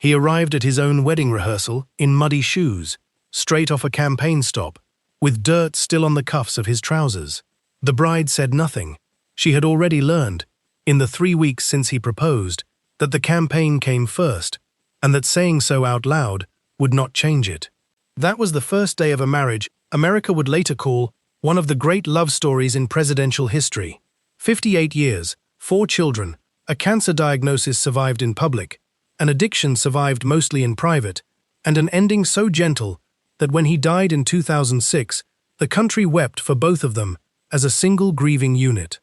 He arrived at his own wedding rehearsal in muddy shoes, straight off a campaign stop, with dirt still on the cuffs of his trousers. The bride said nothing. She had already learned, in the 3 weeks since he proposed, that the campaign came first, and that saying so out loud would not change it. That was the first day of a marriage America would later call one of the great love stories in presidential history. 58 years, 4 children, a cancer diagnosis survived in public, an addiction survived mostly in private, and an ending so gentle that when he died in 2006, the country wept for both of them as a single grieving unit.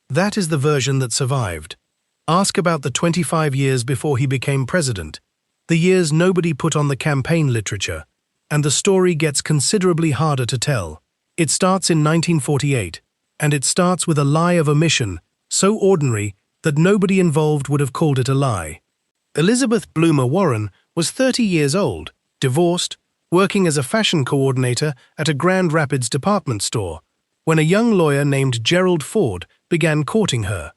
That is the version that survived. Ask about the 25 years before he became president, the years nobody put on the campaign literature, and the story gets considerably harder to tell. It starts in 1948, and it starts with a lie of omission, so ordinary that nobody involved would have called it a lie. Elizabeth Bloomer Warren was 30 years old, divorced, working as a fashion coordinator at a Grand Rapids department store, when a young lawyer named Gerald Ford began courting her.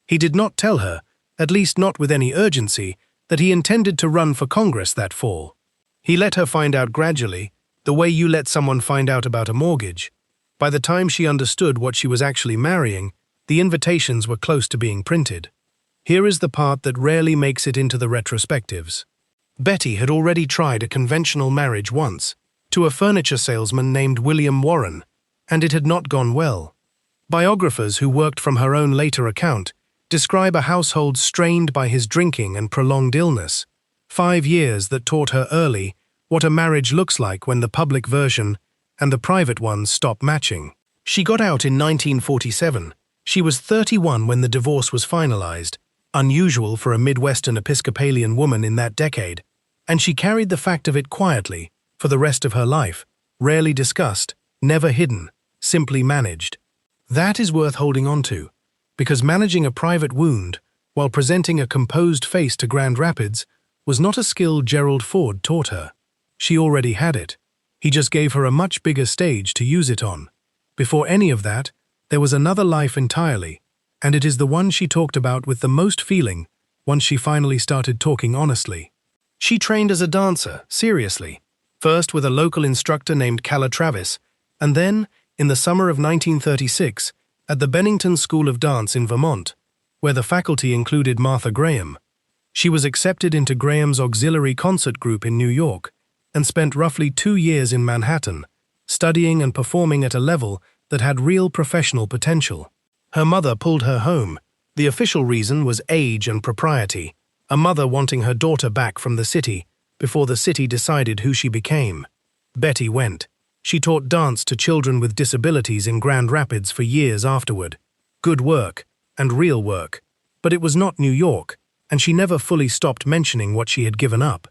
He did not tell her, at least not with any urgency, that he intended to run for Congress that fall. He let her find out gradually, the way you let someone find out about a mortgage. By the time she understood what she was actually marrying, the invitations were close to being printed. Here is the part that rarely makes it into the retrospectives. Betty had already tried a conventional marriage once, to a furniture salesman named William Warren, and it had not gone well. Biographers who worked from her own later account describe a household strained by his drinking and prolonged illness, 5 years that taught her early what a marriage looks like when the public version and the private ones stop matching. She got out in 1947. She was 31 when the divorce was finalized, unusual for a Midwestern Episcopalian woman in that decade, and she carried the fact of it quietly for the rest of her life, rarely discussed, never hidden, simply managed. That is worth holding on to, because managing a private wound while presenting a composed face to Grand Rapids was not a skill Gerald Ford taught her. She already had it. He just gave her a much bigger stage to use it on. Before any of that, there was another life entirely, and it is the one she talked about with the most feeling once she finally started talking honestly. She trained as a dancer, seriously, first with a local instructor named Calla Travis, and then, in the summer of 1936, at the Bennington School of Dance in Vermont, where the faculty included Martha Graham. She was accepted into Graham's auxiliary concert group in New York and spent roughly 2 years in Manhattan, studying and performing at a level that had real professional potential. Her mother pulled her home. The official reason was age and propriety, a mother wanting her daughter back from the city before the city decided who she became. Betty went. She taught dance to children with disabilities in Grand Rapids for years afterward. Good work, and real work. But it was not New York, and she never fully stopped mentioning what she had given up.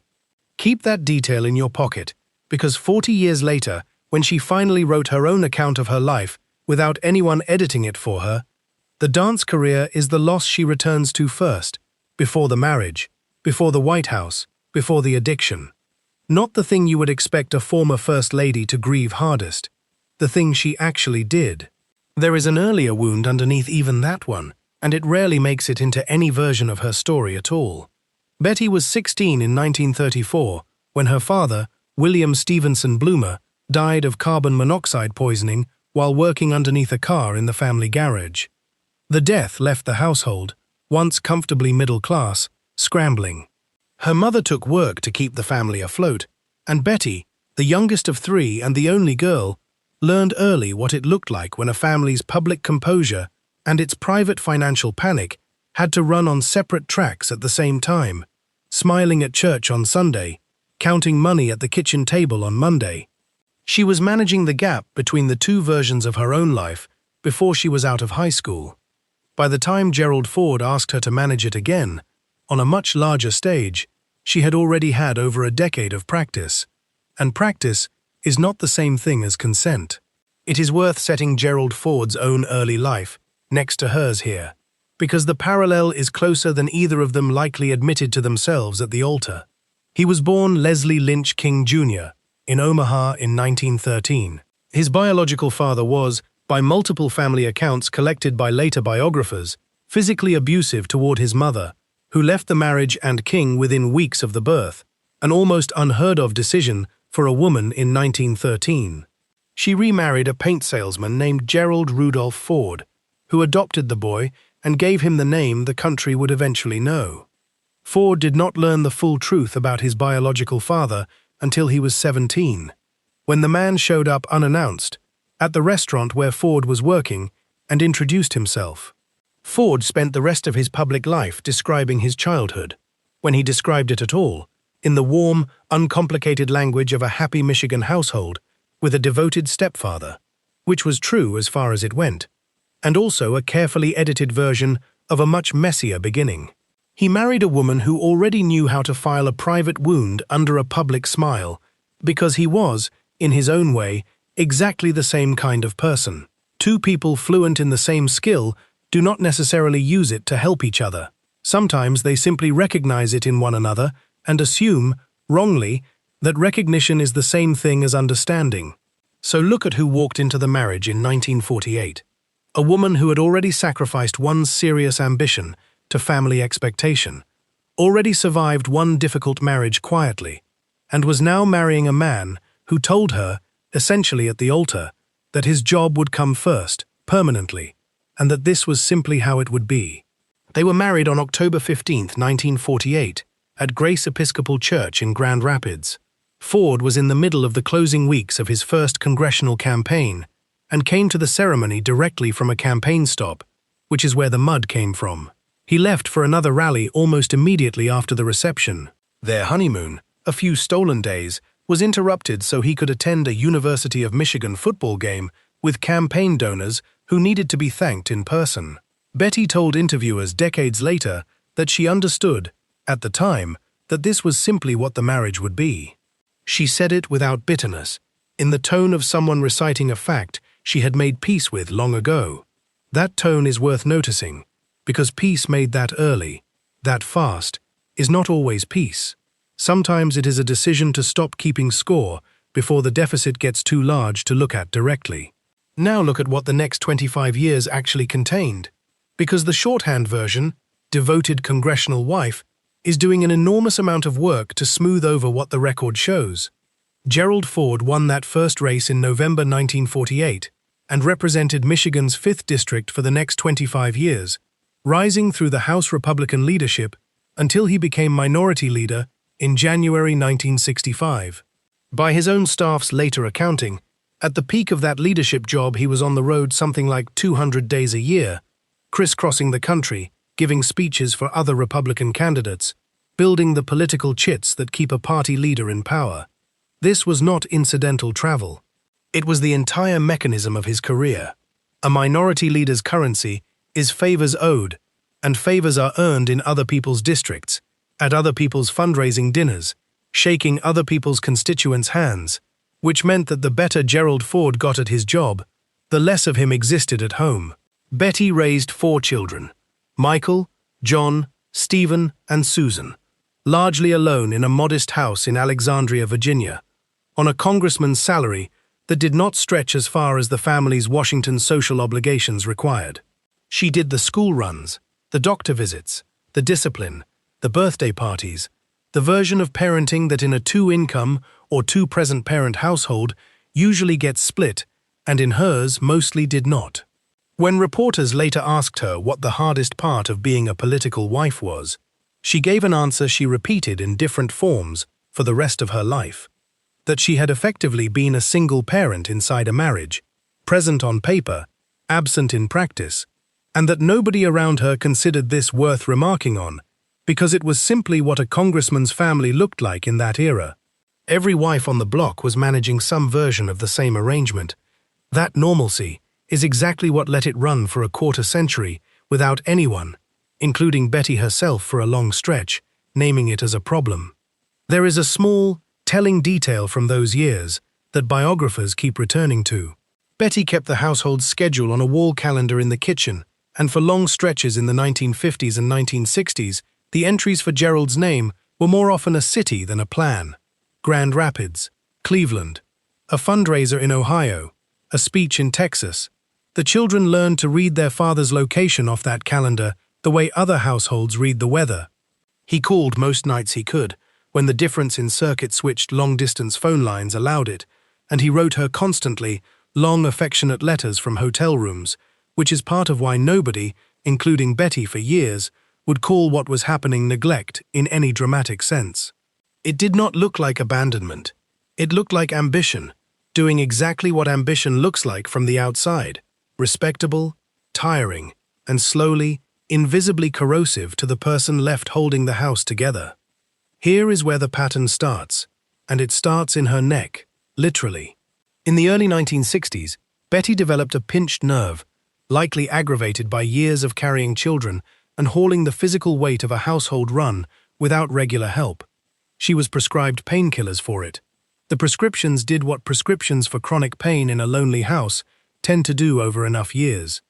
Keep that detail in your pocket, because 40 years later, when she finally wrote her own account of her life without anyone editing it for her, the dance career is the loss she returns to first, before the marriage, before the White House, before the addiction. Not the thing you would expect a former First Lady to grieve hardest, the thing she actually did. There is an earlier wound underneath even that one, and it rarely makes it into any version of her story at all. Betty was 16 in 1934 when her father, William Stevenson Bloomer, died of carbon monoxide poisoning while working underneath a car in the family garage. The death left the household, once comfortably middle class, scrambling. Her mother took work to keep the family afloat, and Betty, the youngest of 3 and the only girl, learned early what it looked like when a family's public composure and its private financial panic had to run on separate tracks at the same time, smiling at church on Sunday, counting money at the kitchen table on Monday. She was managing the gap between the 2 versions of her own life before she was out of high school. By the time Gerald Ford asked her to manage it again, on a much larger stage, she had already had over a decade of practice. And practice is not the same thing as consent. It is worth setting Gerald Ford's own early life next to hers here, because the parallel is closer than either of them likely admitted to themselves at the altar. He was born Leslie Lynch King Jr. in Omaha in 1913. His biological father was, by multiple family accounts collected by later biographers, physically abusive toward his mother, who left the marriage and king within weeks of the birth, an almost unheard-of decision for a woman in 1913. She remarried a paint salesman named Gerald Rudolph Ford, who adopted the boy and gave him the name the country would eventually know. Ford did not learn the full truth about his biological father until he was 17, when the man showed up unannounced at the restaurant where Ford was working and introduced himself. Ford spent the rest of his public life describing his childhood, when he described it at all, in the warm, uncomplicated language of a happy Michigan household with a devoted stepfather, which was true as far as it went, and also a carefully edited version of a much messier beginning. He married a woman who already knew how to file a private wound under a public smile, because he was, in his own way, exactly the same kind of person. Two people fluent in the same skill do not necessarily use it to help each other. Sometimes they simply recognize it in one another and assume, wrongly, that recognition is the same thing as understanding. So look at who walked into the marriage in 1948. A woman who had already sacrificed one serious ambition to family expectation, already survived one difficult marriage quietly, and was now marrying a man who told her, essentially at the altar, that his job would come first, permanently, and that this was simply how it would be. They were married on October 15, 1948, at Grace Episcopal Church in Grand Rapids. Ford was in the middle of the closing weeks of his first congressional campaign and came to the ceremony directly from a campaign stop, which is where the mud came from. He left for another rally almost immediately after the reception. Their honeymoon, a few stolen days, was interrupted so he could attend a University of Michigan football game with campaign donors who needed to be thanked in person. Betty told interviewers decades later that she understood, at the time, that this was simply what the marriage would be. She said it without bitterness, in the tone of someone reciting a fact she had made peace with long ago. That tone is worth noticing, because peace made that early, that fast, is not always peace. Sometimes it is a decision to stop keeping score before the deficit gets too large to look at directly. Now look at what the next 25 years actually contained, because the shorthand version, devoted congressional wife, is doing an enormous amount of work to smooth over what the record shows. Gerald Ford won that first race in November 1948 and represented Michigan's 5th district for the next 25 years, rising through the House Republican leadership until he became minority leader in January 1965. By his own staff's later accounting, at the peak of that leadership job he was on the road something like 200 days a year, crisscrossing the country, giving speeches for other Republican candidates, building the political chits that keep a party leader in power. This was not incidental travel. It was the entire mechanism of his career. A minority leader's currency is favors owed, and favors are earned in other people's districts, at other people's fundraising dinners, shaking other people's constituents' hands, which meant that the better Gerald Ford got at his job, the less of him existed at home. Betty raised 4 children, Michael, John, Stephen, and Susan, largely alone in a modest house in Alexandria, Virginia, on a congressman's salary that did not stretch as far as the family's Washington social obligations required. She did the school runs, the doctor visits, the discipline, the birthday parties, the version of parenting that in a 2-income or 2-present parent household usually gets split, and in hers mostly did not. When reporters later asked her what the hardest part of being a political wife was, she gave an answer she repeated in different forms for the rest of her life: that she had effectively been a single parent inside a marriage, present on paper, absent in practice, and that nobody around her considered this worth remarking on, because it was simply what a congressman's family looked like in that era. Every wife on the block was managing some version of the same arrangement. That normalcy is exactly what let it run for a quarter century without anyone, including Betty herself for a long stretch, naming it as a problem. There is a small, telling detail from those years that biographers keep returning to. Betty kept the household's schedule on a wall calendar in the kitchen, and for long stretches in the 1950s and 1960s, the entries for Gerald's name were more often a city than a plan. Grand Rapids, Cleveland, a fundraiser in Ohio, a speech in Texas. The children learned to read their father's location off that calendar the way other households read the weather. He called most nights he could, when the difference in circuit-switched long-distance phone lines allowed it, and he wrote her constantly long, affectionate letters from hotel rooms, which is part of why nobody, including Betty for years, would call what was happening neglect in any dramatic sense. It did not look like abandonment. It looked like ambition, doing exactly what ambition looks like from the outside, respectable, tiring, and slowly, invisibly corrosive to the person left holding the house together. Here is where the pattern starts, and it starts in her neck, literally. In the early 1960s, Betty developed a pinched nerve, likely aggravated by years of carrying children and hauling the physical weight of a household run without regular help. She was prescribed painkillers for it. The prescriptions did what prescriptions for chronic pain in a lonely house tend to do over enough years.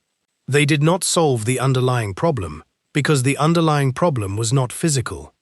They did not solve the underlying problem, because the underlying problem was not physical.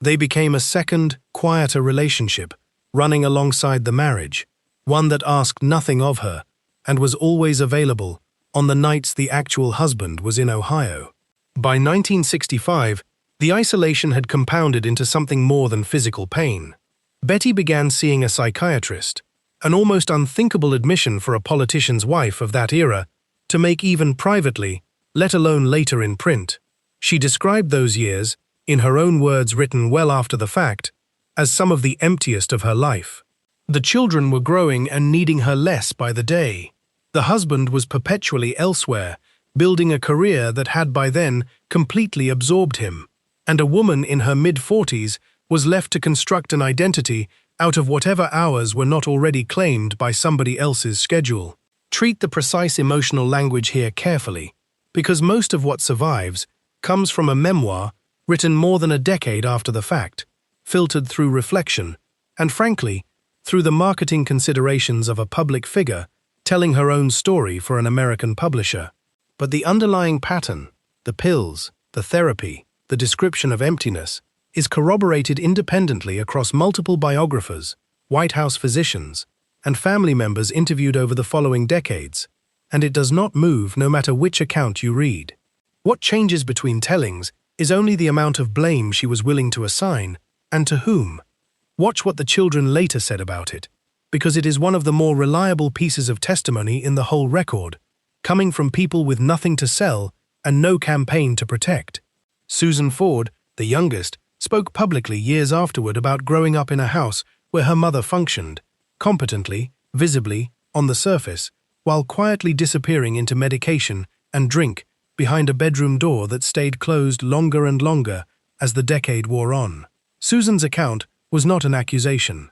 They became a second, quieter relationship, running alongside the marriage, one that asked nothing of her and was always available on the nights the actual husband was in Ohio. By 1965, the isolation had compounded into something more than physical pain. Betty began seeing a psychiatrist, an almost unthinkable admission for a politician's wife of that era to make even privately, let alone later in print. She described those years, in her own words written well after the fact, as some of the emptiest of her life. The children were growing and needing her less by the day. The husband was perpetually elsewhere, building a career that had by then completely absorbed him, and a woman in her mid-40s was left to construct an identity out of whatever hours were not already claimed by somebody else's schedule. Treat the precise emotional language here carefully, because most of what survives comes from a memoir written more than a decade after the fact, filtered through reflection, and frankly, through the marketing considerations of a public figure telling her own story for an American publisher. But the underlying pattern, the pills, the therapy, the description of emptiness, is corroborated independently across multiple biographers, White House physicians, and family members interviewed over the following decades, and it does not move no matter which account you read. What changes between tellings is only the amount of blame she was willing to assign, and to whom. Watch what the children later said about it, because it is one of the more reliable pieces of testimony in the whole record, coming from people with nothing to sell and no campaign to protect. Susan Ford, the youngest, spoke publicly years afterward about growing up in a house where her mother functioned, competently, visibly, on the surface, while quietly disappearing into medication and drink behind a bedroom door that stayed closed longer and longer as the decade wore on. Susan's account was not an accusation.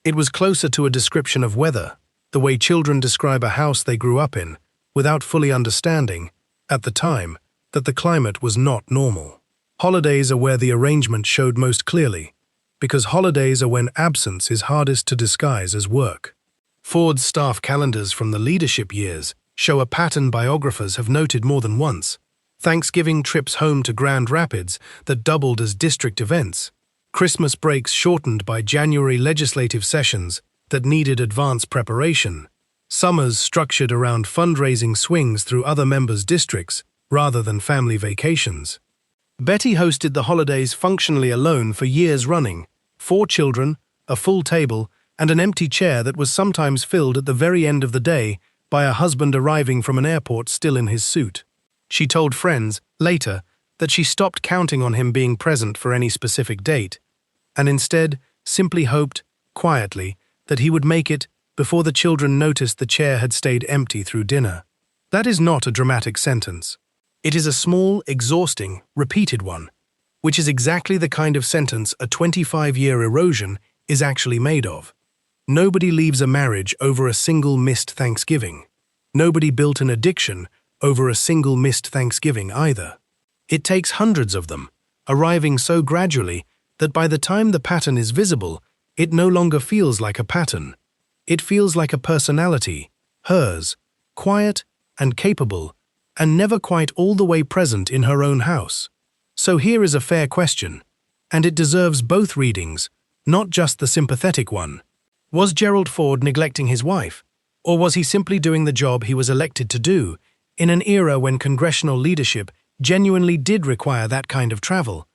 It was closer to a description of weather, the way children describe a house they grew up in, without fully understanding, at the time, that the climate was not normal. Holidays are where the arrangement showed most clearly, because holidays are when absence is hardest to disguise as work. Ford's staff calendars from the leadership years show a pattern biographers have noted more than once: Thanksgiving trips home to Grand Rapids that doubled as district events, Christmas breaks shortened by January legislative sessions that needed advance preparation, summers structured around fundraising swings through other members' districts rather than family vacations. Betty hosted the holidays functionally alone for years running: 4 children, a full table, and an empty chair that was sometimes filled at the very end of the day by a husband arriving from an airport still in his suit. She told friends, later, that she stopped counting on him being present for any specific date, and instead simply hoped, quietly, that he would make it before the children noticed the chair had stayed empty through dinner. That is not a dramatic sentence. It is a small, exhausting, repeated one, which is exactly the kind of sentence a 25-year erosion is actually made of. Nobody leaves a marriage over a single missed Thanksgiving. Nobody built an addiction over a single missed Thanksgiving either. It takes hundreds of them, arriving so gradually that by the time the pattern is visible, it no longer feels like a pattern. It feels like a personality, hers, quiet and capable, and never quite all the way present in her own house. So here is a fair question, and it deserves both readings, not just the sympathetic one. Was Gerald Ford neglecting his wife, or was he simply doing the job he was elected to do, in an era when congressional leadership genuinely did require that kind of travel?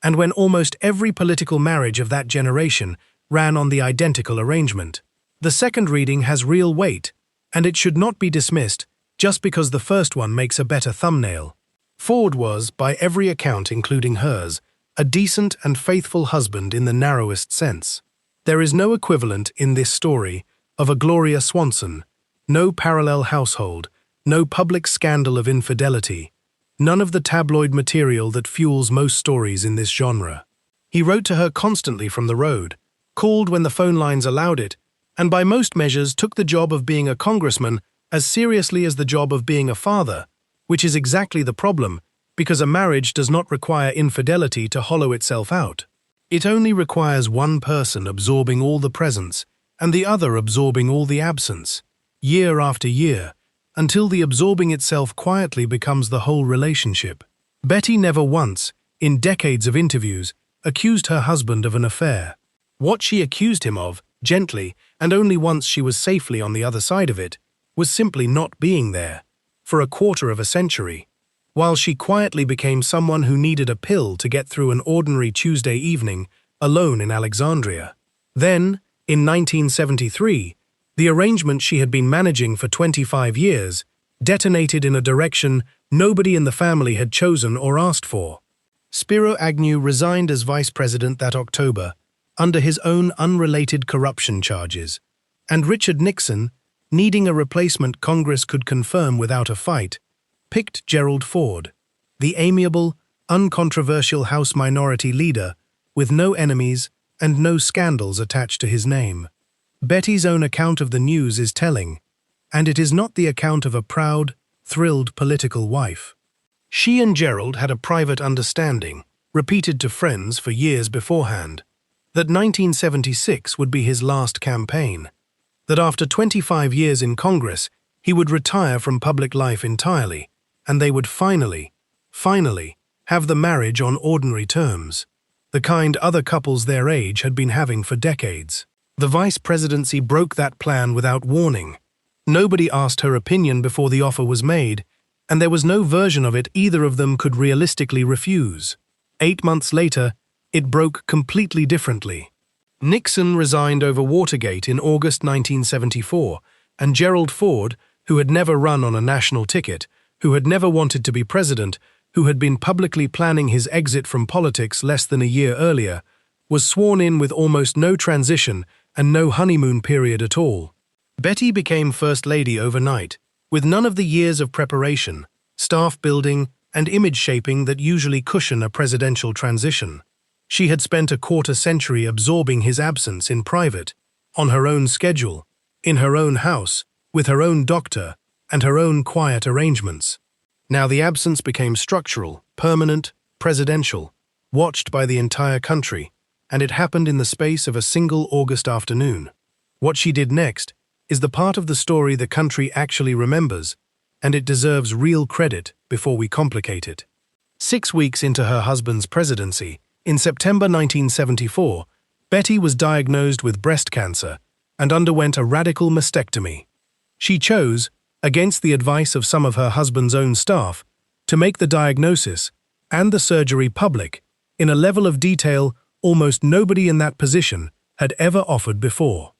and when almost every political marriage of that generation ran on the identical arrangement. The second reading has real weight, and it should not be dismissed just because the first one makes a better thumbnail. Ford was, by every account including hers, a decent and faithful husband in the narrowest sense. There is no equivalent in this story of a Gloria Swanson, no parallel household, no public scandal of infidelity, none of the tabloid material that fuels most stories in this genre. He wrote to her constantly from the road, called when the phone lines allowed it, and by most measures took the job of being a congressman as seriously as the job of being a father, which is exactly the problem, because a marriage does not require infidelity to hollow itself out. It only requires one person absorbing all the presence and the other absorbing all the absence, year after year, until the absorbing itself quietly becomes the whole relationship. Betty never once, in decades of interviews, accused her husband of an affair. What she accused him of, gently, and only once she was safely on the other side of it, was simply not being there, for a quarter of a century, while she quietly became someone who needed a pill to get through an ordinary Tuesday evening, alone in Alexandria. Then, in 1973, the arrangement she had been managing for 25 years detonated in a direction nobody in the family had chosen or asked for. Spiro Agnew resigned as vice president that October, under his own unrelated corruption charges, and Richard Nixon, needing a replacement Congress could confirm without a fight, picked Gerald Ford, the amiable, uncontroversial House Minority Leader, with no enemies and no scandals attached to his name. Betty's own account of the news is telling, and it is not the account of a proud, thrilled political wife. She and Gerald had a private understanding, repeated to friends for years beforehand, that 1976 would be his last campaign, that after 25 years in Congress, he would retire from public life entirely, and they would finally, have the marriage on ordinary terms, the kind other couples their age had been having for decades. The vice presidency broke that plan without warning. Nobody asked her opinion before the offer was made, and there was no version of it either of them could realistically refuse. 8 months later, it broke completely differently. Nixon resigned over Watergate in August 1974, and Gerald Ford, who had never run on a national ticket, who had never wanted to be president, who had been publicly planning his exit from politics less than a year earlier, was sworn in with almost no transition and no honeymoon period at all. Betty became First Lady overnight, with none of the years of preparation, staff building, and image shaping that usually cushion a presidential transition. She had spent a quarter century absorbing his absence in private, on her own schedule, in her own house, with her own doctor, and her own quiet arrangements. Now the absence became structural, permanent, presidential, watched by the entire country, and it happened in the space of a single August afternoon. What she did next is the part of the story the country actually remembers, and it deserves real credit before we complicate it. 6 weeks into her husband's presidency, in September 1974, Betty was diagnosed with breast cancer and underwent a radical mastectomy. She chose, against the advice of some of her husband's own staff, to make the diagnosis and the surgery public in a level of detail almost nobody in that position had ever offered before.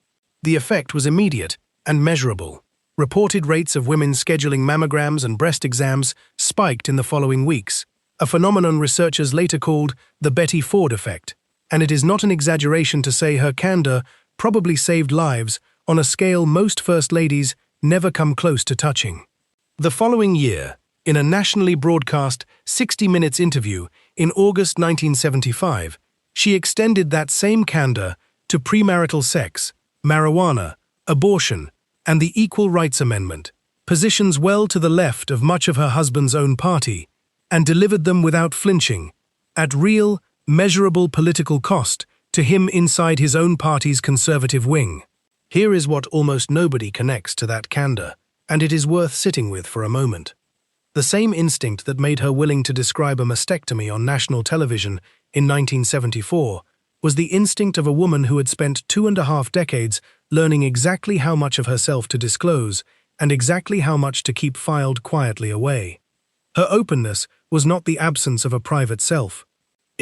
The effect was immediate and measurable. Reported rates of women scheduling mammograms and breast exams spiked in the following weeks, a phenomenon researchers later called the Betty Ford effect, and it is not an exaggeration to say her candor probably saved lives on a scale most First Ladies never come close to touching. The following year, in a nationally broadcast 60 Minutes interview in August 1975, she extended that same candor to premarital sex, marijuana, abortion, and the Equal Rights Amendment, positions well to the left of much of her husband's own party, and delivered them without flinching, at real, measurable political cost to him inside his own party's conservative wing. Here is what almost nobody connects to that candor, and it is worth sitting with for a moment. The same instinct that made her willing to describe a mastectomy on national television in 1974 was the instinct of a woman who had spent 2.5 decades learning exactly how much of herself to disclose and exactly how much to keep filed quietly away. Her openness was not the absence of a private self.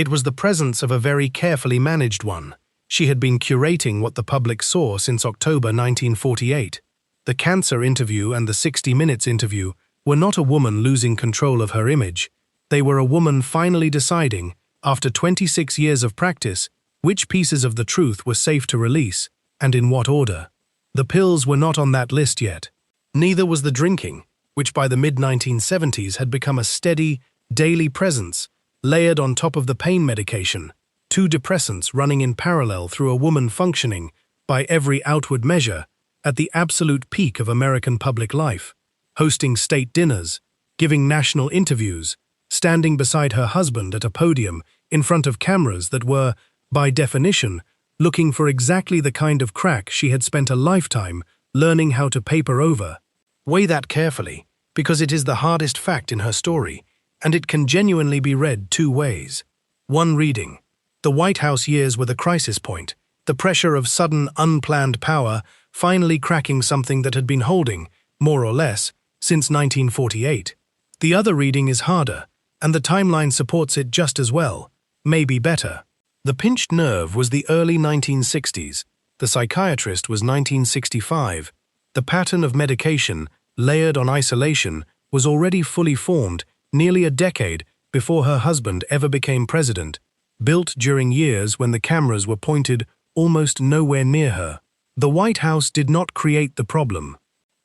It was the presence of a very carefully managed one. She had been curating what the public saw since October 1948. The cancer interview and the 60 Minutes interview were not a woman losing control of her image. They were a woman finally deciding, after 26 years of practice, which pieces of the truth were safe to release, and in what order. The pills were not on that list yet. Neither was the drinking, which by the mid-1970s had become a steady, daily presence, layered on top of the pain medication, two depressants running in parallel through a woman functioning, by every outward measure, at the absolute peak of American public life, hosting state dinners, giving national interviews, standing beside her husband at a podium in front of cameras that were, by definition, looking for exactly the kind of crack she had spent a lifetime learning how to paper over. Weigh that carefully, because it is the hardest fact in her story, and it can genuinely be read two ways. One reading. The White House years were the crisis point, the pressure of sudden, unplanned power finally cracking something that had been holding, more or less, since 1948. The other reading is harder, and the timeline supports it just as well, maybe better. The pinched nerve was the early 1960s. The psychiatrist was 1965. The pattern of medication, layered on isolation, was already fully formed nearly a decade before her husband ever became president, built during years when the cameras were pointed almost nowhere near her. The White House did not create the problem.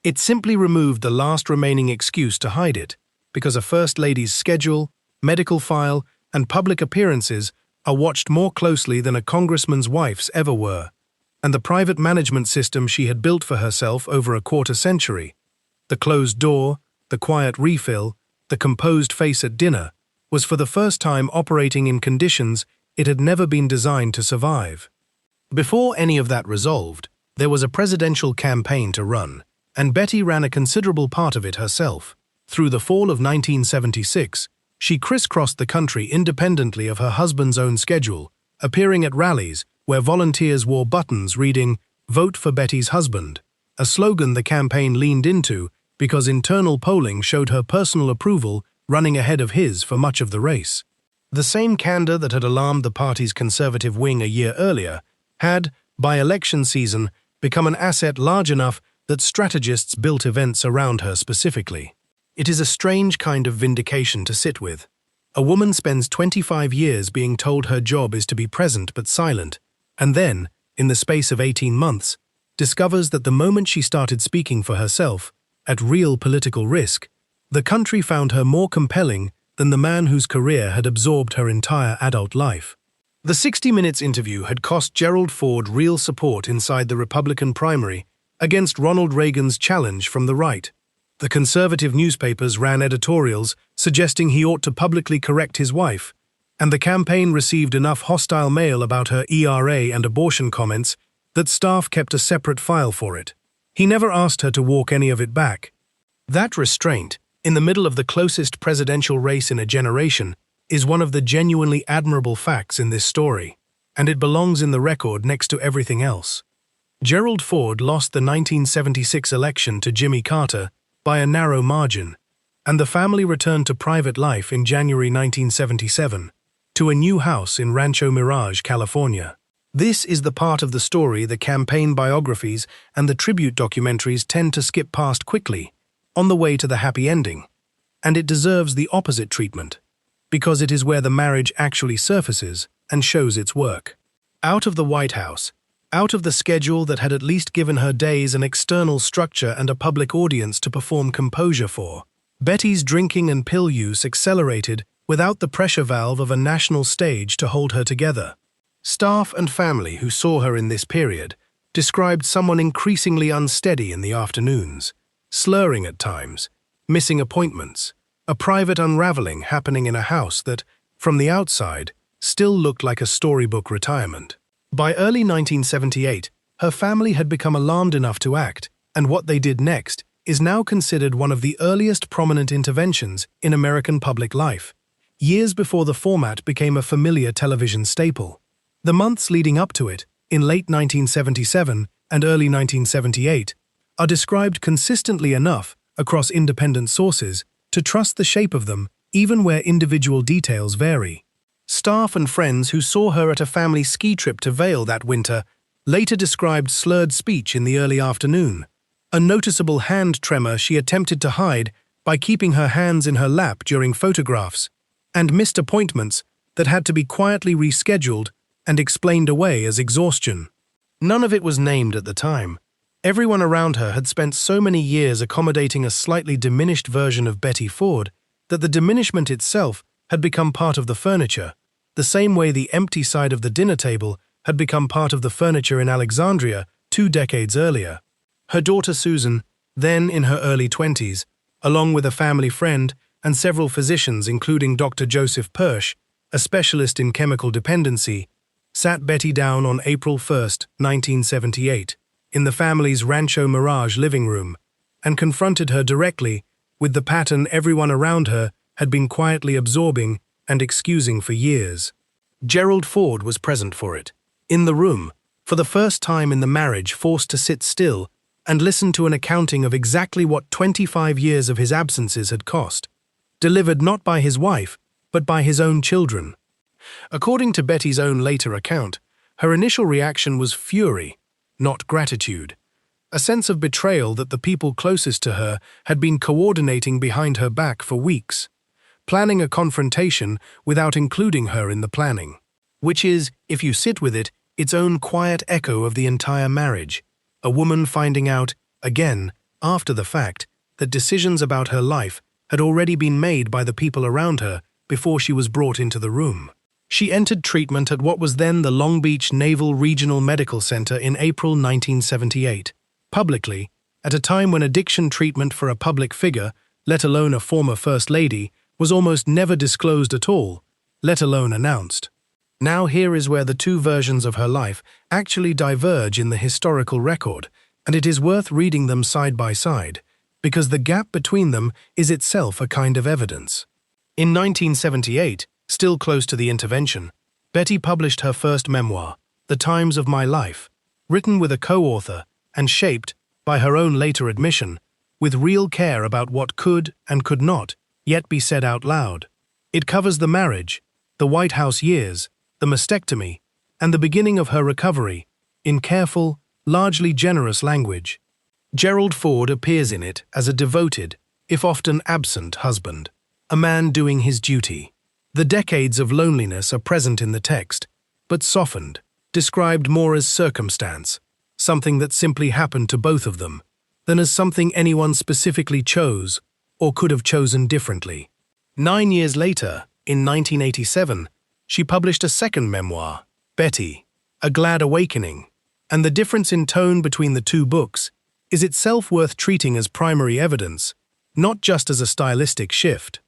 It simply removed the last remaining excuse to hide it, because a First Lady's schedule, medical file, and public appearances are watched more closely than a congressman's wife's ever were, and the private management system she had built for herself over a quarter-century, the closed door, the quiet refill, the composed face at dinner, was for the first time operating in conditions it had never been designed to survive. Before any of that resolved, there was a presidential campaign to run, and Betty ran a considerable part of it herself. Through the fall of 1976, she crisscrossed the country independently of her husband's own schedule, appearing at rallies where volunteers wore buttons reading, "Vote for Betty's husband," a slogan the campaign leaned into because internal polling showed her personal approval running ahead of his for much of the race. The same candor that had alarmed the party's conservative wing a year earlier had, by election season, become an asset large enough that strategists built events around her specifically. It is a strange kind of vindication to sit with. A woman spends 25 years being told her job is to be present but silent, and then, in the space of 18 months, discovers that the moment she started speaking for herself, at real political risk, the country found her more compelling than the man whose career had absorbed her entire adult life. The 60 Minutes interview had cost Gerald Ford real support inside the Republican primary against Ronald Reagan's challenge from the right. The conservative newspapers ran editorials suggesting he ought to publicly correct his wife, and the campaign received enough hostile mail about her ERA and abortion comments that staff kept a separate file for it. He never asked her to walk any of it back. That restraint, in the middle of the closest presidential race in a generation, is one of the genuinely admirable facts in this story, and it belongs in the record next to everything else. Gerald Ford lost the 1976 election to Jimmy Carter by a narrow margin, and the family returned to private life in January 1977, to a new house in Rancho Mirage, California. This is the part of the story the campaign biographies and the tribute documentaries tend to skip past quickly, on the way to the happy ending, and it deserves the opposite treatment, because it is where the marriage actually surfaces and shows its work. Out of the White House, out of the schedule that had at least given her days an external structure and a public audience to perform composure for, Betty's drinking and pill use accelerated without the pressure valve of a national stage to hold her together. Staff and family who saw her in this period described someone increasingly unsteady in the afternoons, slurring at times, missing appointments, a private unraveling happening in a house that, from the outside, still looked like a storybook retirement. By early 1978, her family had become alarmed enough to act, and what they did next is now considered one of the earliest prominent interventions in American public life, years before the format became a familiar television staple. The months leading up to it, in late 1977 and early 1978, are described consistently enough across independent sources to trust the shape of them even where individual details vary. Staff and friends who saw her at a family ski trip to Vail that winter later described slurred speech in the early afternoon, a noticeable hand tremor she attempted to hide by keeping her hands in her lap during photographs, and missed appointments that had to be quietly rescheduled and explained away as exhaustion. None of it was named at the time. Everyone around her had spent so many years accommodating a slightly diminished version of Betty Ford that the diminishment itself had become part of the furniture, the same way the empty side of the dinner table had become part of the furniture in Alexandria 2 decades earlier. Her daughter Susan, then in her early 20s, along with a family friend and several physicians including Dr. Joseph Persh, a specialist in chemical dependency, sat Betty down on April 1, 1978, in the family's Rancho Mirage living room, and confronted her directly with the pattern everyone around her had been quietly absorbing and excusing for years. Gerald Ford was present for it, in the room, for the first time in the marriage forced to sit still and listen to an accounting of exactly what 25 years of his absences had cost, delivered not by his wife, but by his own children. According to Betty's own later account, her initial reaction was fury, not gratitude, a sense of betrayal that the people closest to her had been coordinating behind her back for weeks, planning a confrontation without including her in the planning, which is, if you sit with it, its own quiet echo of the entire marriage, a woman finding out, again, after the fact, that decisions about her life had already been made by the people around her before she was brought into the room. She entered treatment at what was then the Long Beach Naval Regional Medical Center in April 1978, publicly, at a time when addiction treatment for a public figure, let alone a former First Lady, was almost never disclosed at all, let alone announced. Now here is where the two versions of her life actually diverge in the historical record, and it is worth reading them side by side, because the gap between them is itself a kind of evidence. In 1978, still close to the intervention, Betty published her first memoir, The Times of My Life, written with a co-author and shaped, by her own later admission, with real care about what could and could not yet be said out loud. It covers the marriage, the White House years, the mastectomy, and the beginning of her recovery, in careful, largely generous language. Gerald Ford appears in it as a devoted, if often absent, husband, a man doing his duty. The decades of loneliness are present in the text, but softened, described more as circumstance, something that simply happened to both of them, than as something anyone specifically chose or could have chosen differently. 9 years later, in 1987, she published a second memoir, Betty, A Glad Awakening, and the difference in tone between the two books is itself worth treating as primary evidence, not just as a stylistic shift.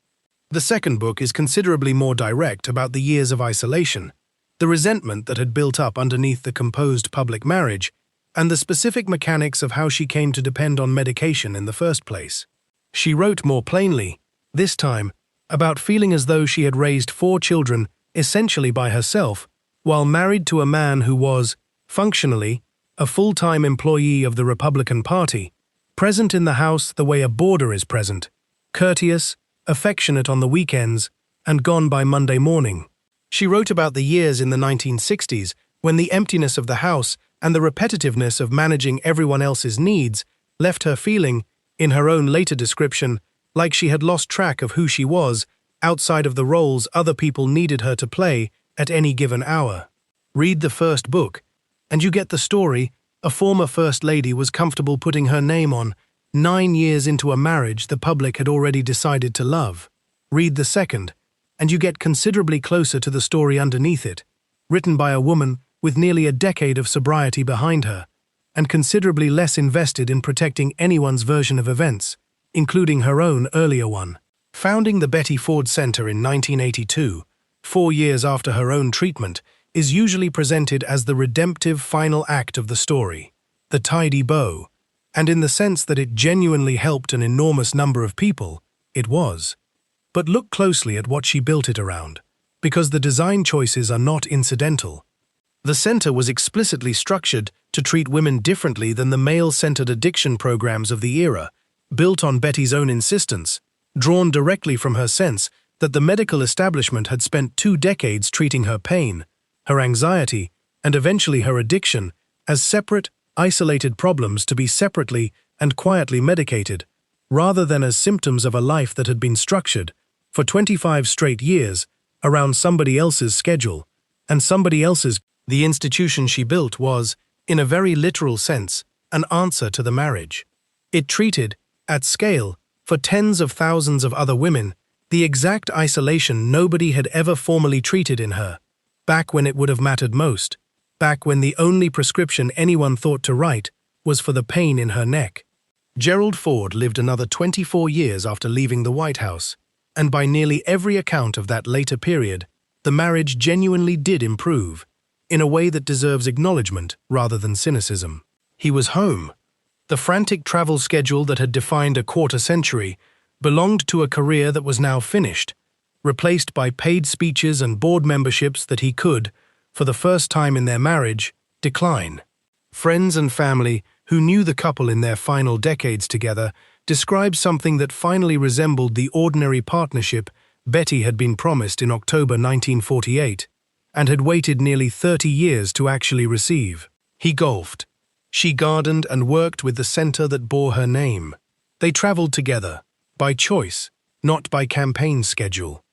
The second book is considerably more direct about the years of isolation, the resentment that had built up underneath the composed public marriage, and the specific mechanics of how she came to depend on medication in the first place. She wrote more plainly, this time, about feeling as though she had raised 4 children essentially by herself, while married to a man who was, functionally, a full-time employee of the Republican Party, present in the house the way a boarder is present, courteous, affectionate on the weekends, and gone by Monday morning. She wrote about the years in the 1960s when the emptiness of the house and the repetitiveness of managing everyone else's needs left her feeling, in her own later description, like she had lost track of who she was outside of the roles other people needed her to play at any given hour. Read the first book, and you get the story a former First Lady was comfortable putting her name on 9 years into a marriage the public had already decided to love. Read the second, and you get considerably closer to the story underneath it, written by a woman with nearly a decade of sobriety behind her, and considerably less invested in protecting anyone's version of events, including her own earlier one. Founding the Betty Ford Center in 1982, 4 years after her own treatment, is usually presented as the redemptive final act of the story, the tidy bow, and in the sense that it genuinely helped an enormous number of people, it was. But look closely at what she built it around, because the design choices are not incidental. The center was explicitly structured to treat women differently than the male-centered addiction programs of the era, built on Betty's own insistence, drawn directly from her sense that the medical establishment had spent 2 decades treating her pain, her anxiety, and eventually her addiction as separate, isolated problems to be separately and quietly medicated, rather than as symptoms of a life that had been structured, for 25 straight years, around somebody else's schedule, and somebody else's. The institution she built was, in a very literal sense, an answer to the marriage. It treated, at scale, for tens of thousands of other women, the exact isolation nobody had ever formally treated in her, back when it would have mattered most, back when the only prescription anyone thought to write was for the pain in her neck. Gerald Ford lived another 24 years after leaving the White House, and by nearly every account of that later period, the marriage genuinely did improve, in a way that deserves acknowledgement rather than cynicism. He was home. The frantic travel schedule that had defined a quarter century belonged to a career that was now finished, replaced by paid speeches and board memberships that he could, for the first time in their marriage, decline. Friends and family, who knew the couple in their final decades together, described something that finally resembled the ordinary partnership Betty had been promised in October 1948, and had waited nearly 30 years to actually receive. He golfed. She gardened and worked with the center that bore her name. They traveled together, by choice, not by campaign schedule.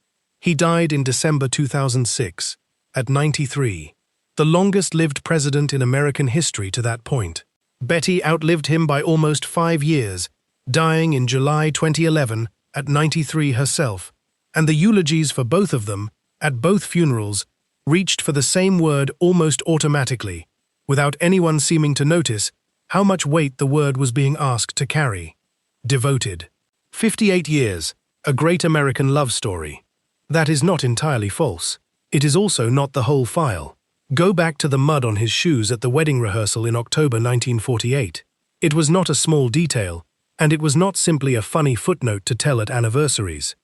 He died in December 2006, at 93, the longest-lived president in American history to that point. Betty outlived him by almost 5 years, dying in July 2011 at 93 herself, and the eulogies for both of them, at both funerals, reached for the same word almost automatically, without anyone seeming to notice how much weight the word was being asked to carry. Devoted. 58 years, a great American love story. That is not entirely false. It is also not the whole file. Go back to the mud on his shoes at the wedding rehearsal in October 1948. It was not a small detail, and it was not simply a funny footnote to tell at anniversaries.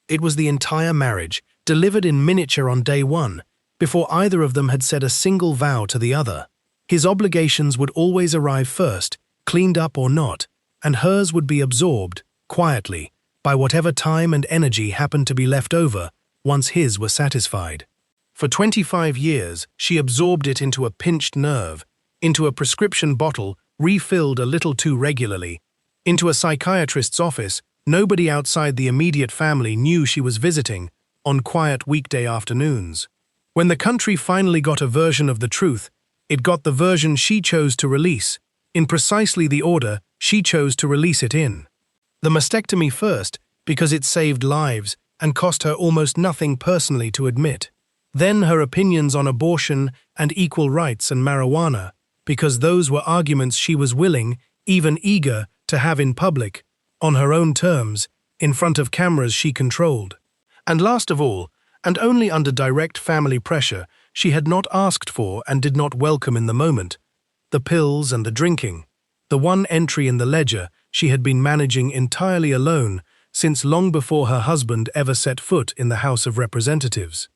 It was the entire marriage, delivered in miniature on day one, before either of them had said a single vow to the other. His obligations would always arrive first, cleaned up or not, and hers would be absorbed, quietly, by whatever time and energy happened to be left over once his were satisfied. For 25 years, she absorbed it into a pinched nerve, into a prescription bottle refilled a little too regularly, into a psychiatrist's office nobody outside the immediate family knew she was visiting on quiet weekday afternoons. When the country finally got a version of the truth, it got the version she chose to release, in precisely the order she chose to release it in. The mastectomy first, because it saved lives and cost her almost nothing personally to admit. Then her opinions on abortion and equal rights and marijuana, because those were arguments she was willing, even eager, to have in public, on her own terms, in front of cameras she controlled. And last of all, and only under direct family pressure she had not asked for and did not welcome in the moment, the pills and the drinking, the one entry in the ledger she had been managing entirely alone since long before her husband ever set foot in the House of Representatives.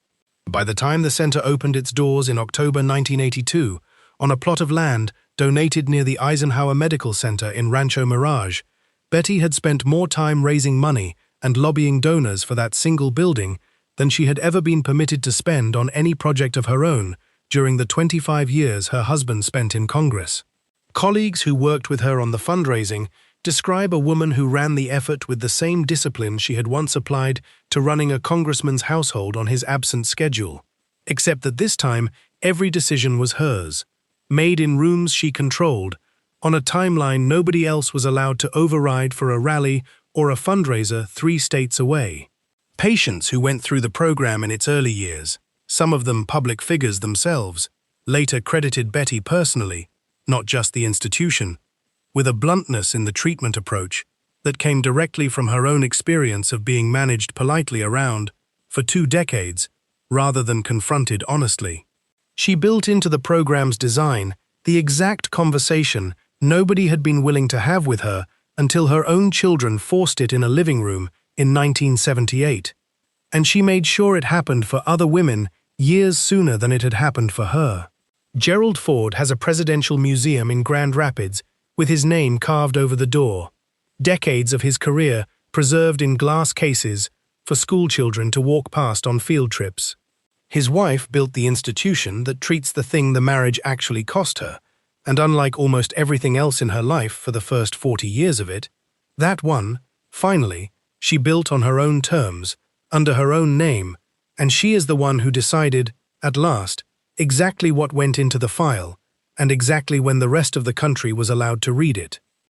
By the time the center opened its doors in October 1982, on a plot of land donated near the Eisenhower Medical Center in Rancho Mirage, Betty had spent more time raising money and lobbying donors for that single building than she had ever been permitted to spend on any project of her own during the 25 years her husband spent in Congress. Colleagues who worked with her on the fundraising describe a woman who ran the effort with the same discipline she had once applied to running a congressman's household on his absent schedule, except that this time every decision was hers, made in rooms she controlled, on a timeline nobody else was allowed to override for a rally or a fundraiser 3 states away. Patients who went through the program in its early years, some of them public figures themselves, later credited Betty personally, not just the institution, with a bluntness in the treatment approach that came directly from her own experience of being managed politely around for 2 decades rather than confronted honestly. She built into the program's design the exact conversation nobody had been willing to have with her until her own children forced it in a living room in 1978, and she made sure it happened for other women years sooner than it had happened for her. Gerald Ford has a presidential museum in Grand Rapids with his name carved over the door, decades of his career preserved in glass cases for schoolchildren to walk past on field trips. His wife built the institution that treats the thing the marriage actually cost her, and unlike almost everything else in her life for the first 40 years of it, that one, finally, she built on her own terms, under her own name, and she is the one who decided, at last, exactly what went into the file, and exactly when the rest of the country was allowed to read it.